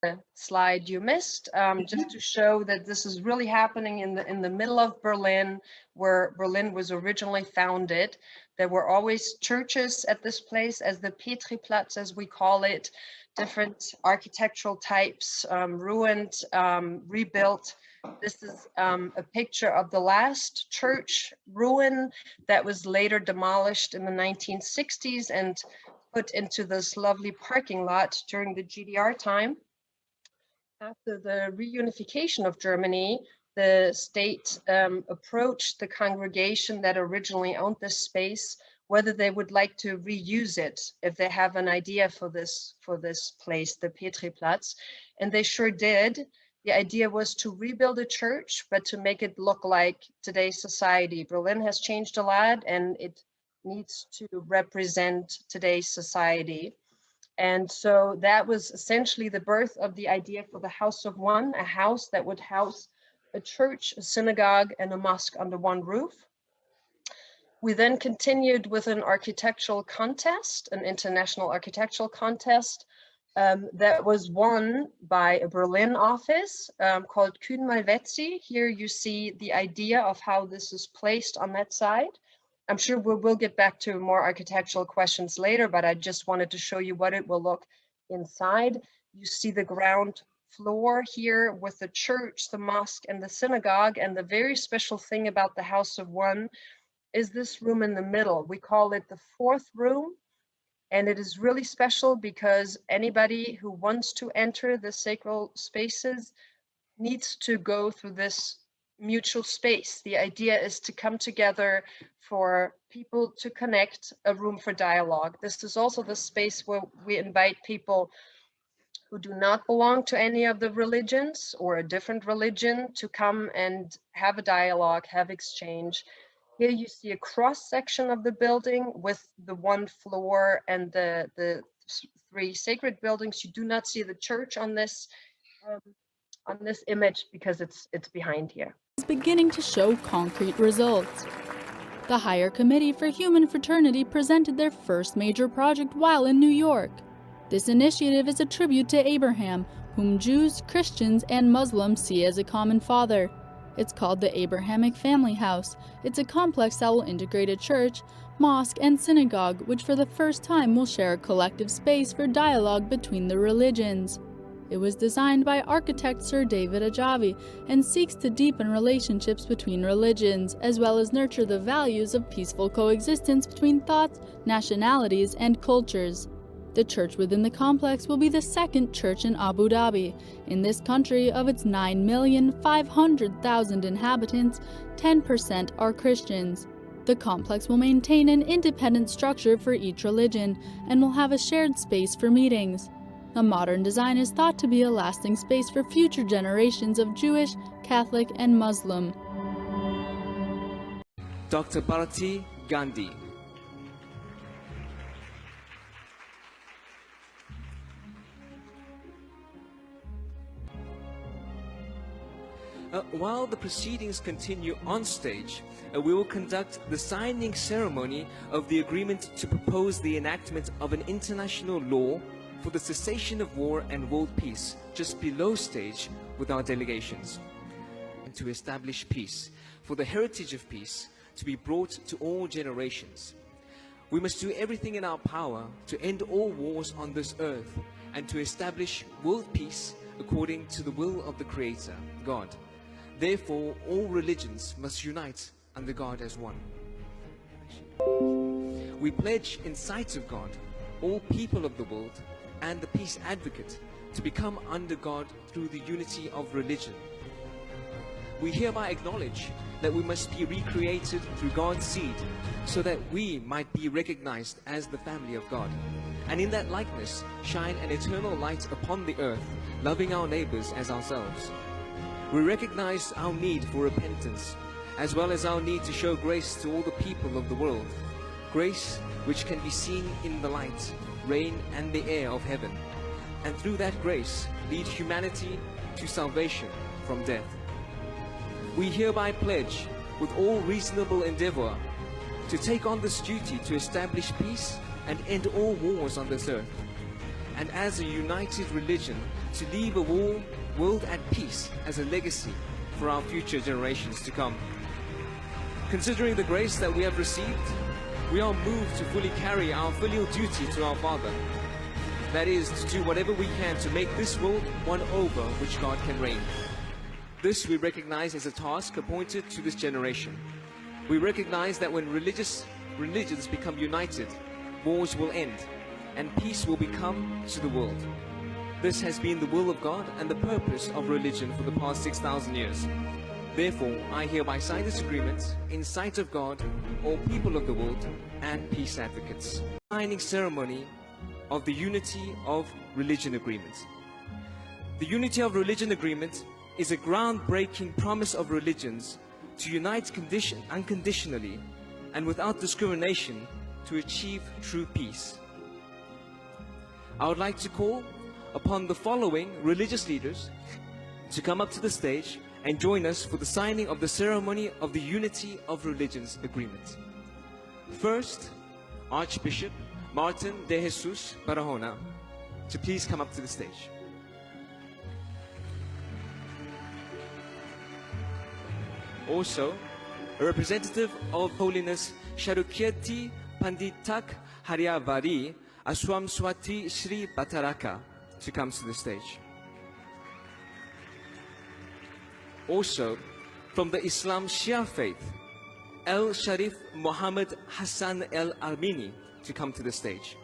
the slide you missed, just to show that this is really happening in the middle of Berlin, where Berlin was originally founded. There were always churches at this place, as the Petriplatz, as we call it, different architectural types, ruined, rebuilt. This is a picture of the last church ruin that was later demolished in the 1960s and put into this lovely parking lot during the GDR time. After the reunification of Germany, the state approached the congregation that originally owned this space whether they would like to reuse it if they have an idea for this place, the Petriplatz, and they sure did. The idea was to rebuild a church, but to make it look like today's society. Berlin has changed a lot, and it needs to represent today's society. And so that was essentially the birth of the idea for the House of One, a house that would house a church, a synagogue, and a mosque under one roof. We then continued with an architectural contest, an international architectural contest that was won by a Berlin office called Kühn Malvezzi. Here you see the idea of how this is placed on that side. I'm sure we'll get back to more architectural questions later, but I just wanted to show you what it will look inside. You see the ground floor here with the church, the mosque, and the synagogue. And the very special thing about the House of One is this room in the middle. We call it the fourth room. And it is really special because anybody who wants to enter the sacred spaces needs to go through this mutual space. The idea is to come together for people to connect, a room for dialogue. This is also the space where we invite people who do not belong to any of the religions or a different religion to come and have a dialogue, have exchange. Here you see a cross section of the building with the one floor and the three sacred buildings. You do not see the church on this image because it's behind here. Is beginning to show concrete results. The Higher Committee for Human Fraternity presented their first major project while in New York. This initiative is a tribute to Abraham, whom Jews, Christians, and Muslims see as a common father. It's called the Abrahamic Family House. It's a complex that will integrate a church, mosque, and synagogue, which for the first time will share a collective space for dialogue between the religions. It was designed by architect Sir David Ajavi and seeks to deepen relationships between religions, as well as nurture the values of peaceful coexistence between thoughts, nationalities, and cultures. The church within the complex will be the second church in Abu Dhabi. In this country, of its 9,500,000 inhabitants, 10% are Christians. The complex will maintain an independent structure for each religion and will have a shared space for meetings. The modern design is thought to be a lasting space for future generations of Jewish, Catholic, and Muslim. Dr. Bharati Gandhi. While the proceedings continue on stage, we will conduct the signing ceremony of the agreement to propose the enactment of an international law for the cessation of war and world peace just below stage with our delegations, and to establish peace, for the heritage of peace to be brought to all generations. We must do everything in our power to end all wars on this earth and to establish world peace according to the will of the Creator, God. Therefore, all religions must unite under God as one. We pledge in sight of God, all people of the world, and the peace advocate to become under God through the unity of religion. We hereby acknowledge that we must be recreated through God's seed so that we might be recognized as the family of God, and in that likeness shine an eternal light upon the earth, loving our neighbors as ourselves. We recognize our need for repentance, as well as our need to show grace to all the people of the world, grace which can be seen in the light, rain, and the air of heaven, and through that grace lead humanity to salvation from death. We hereby pledge, with all reasonable endeavor, to take on this duty to establish peace and end all wars on this earth, and as a united religion to leave a world at peace as a legacy for our future generations to come. Considering the grace that we have received, we are moved to fully carry our filial duty to our Father. That is, to do whatever we can to make this world one over which God can reign. This we recognize as a task appointed to this generation. We recognize that when religions become united, wars will end, and peace will become to the world. This has been the will of God and the purpose of religion for the past 6,000 years. Therefore, I hereby sign this agreement in sight of God, all people of the world, and peace advocates. Signing ceremony of the Unity of Religion Agreement. The Unity of Religion Agreement is a groundbreaking promise of religions to unite unconditionally and without discrimination to achieve true peace. I would like to call upon the following religious leaders to come up to the stage and join us for the signing of the ceremony of the Unity of Religions Agreement. First, Archbishop Martin de Jesus Barahona to please come up to the stage. Also, a representative of Holiness Sharukirti Panditak Haryavari Aswam Swati Shri Bataraka to come to the stage. Also, from the Islam Shia faith, El Sharif Muhammad Hassan El Armini to come to the stage.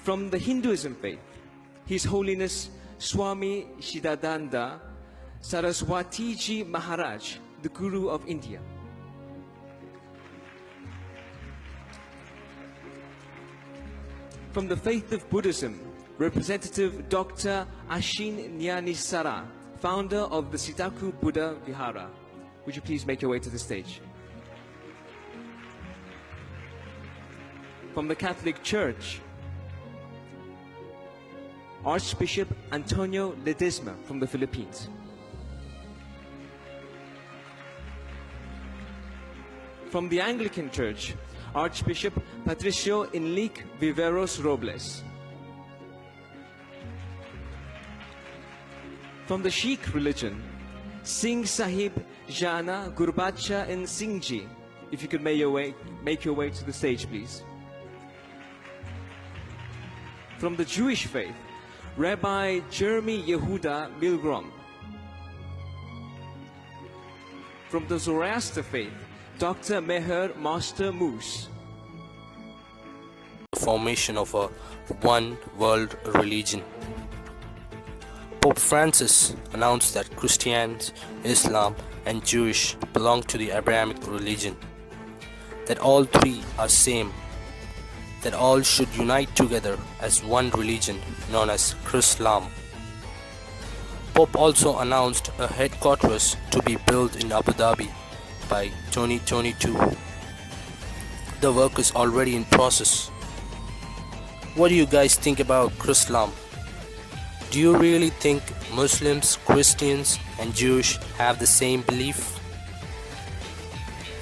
From the Hinduism faith, His Holiness Swami Shidananda Saraswatiji Maharaj, the Guru of India. From the faith of Buddhism, Representative Dr. Ashin Nyanisara, founder of the Sitaku Buddha Vihara. Would you please make your way to the stage? From the Catholic Church, Archbishop Antonio Ledesma from the Philippines. From the Anglican Church, Archbishop Patricio Enrique Viveros Robles. From the Sikh religion, Singh Sahib Jana Gurbacha and Singhji. If you could make your way to the stage, please. From the Jewish faith, Rabbi Jeremy Yehuda Milgrom. From the Zoroaster faith, Dr. Meher Master Moose. The formation of a one world religion. Pope Francis announced that Christians, Islam, and Jewish belong to the Abrahamic religion, that all three are same, that all should unite together as one religion known as CHRİSLAM. Pope also announced a headquarters to be built in Abu Dhabi by 2022. The work is already in process. What do you guys think about CHRİSLAM? Do you really think Muslims, Christians, and Jewish have the same belief?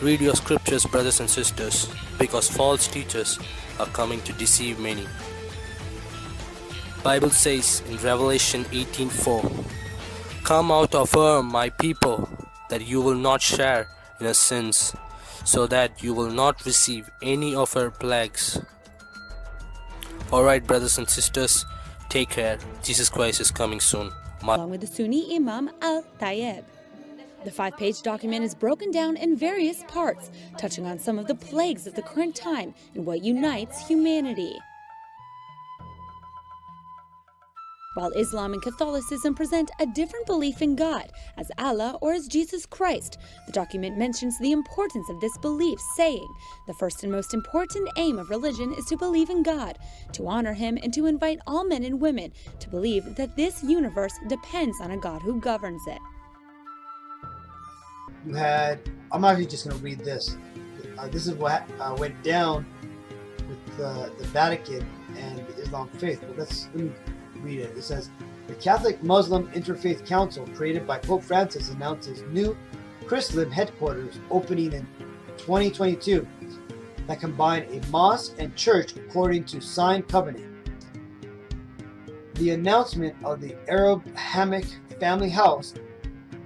Read your scriptures, brothers and sisters, because false teachers are coming to deceive many. Bible says in Revelation 18:4, "Come out of her, my people, that you will not share in her sins, so that you will not receive any of her plagues." Alright, brothers and sisters, take care. Jesus Christ is coming soon. Along with the Sunni Imam Al-Tayyib. The 5-page document is broken down in various parts, touching on some of the plagues of the current time and what unites humanity. While Islam and Catholicism present a different belief in God, as Allah or as Jesus Christ, the document mentions the importance of this belief, saying, "The first and most important aim of religion is to believe in God, to honor Him, and to invite all men and women to believe that this universe depends on a God who governs it." You had, I'm actually just going to read this. This is what went down with the Vatican and the Islam faith. But let me read it. It says, "The Catholic Muslim Interfaith Council, created by Pope Francis, announces new CHRİSLAM headquarters opening in 2022. that combine a mosque and church according to signed covenant. The announcement of the Abrahamic family house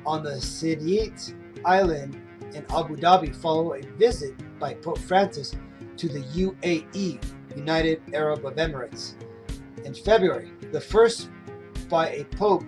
on the Saidiyat Island in Abu Dhabi followed a visit by Pope Francis to the UAE, United Arab Emirates, in February, the first by a pope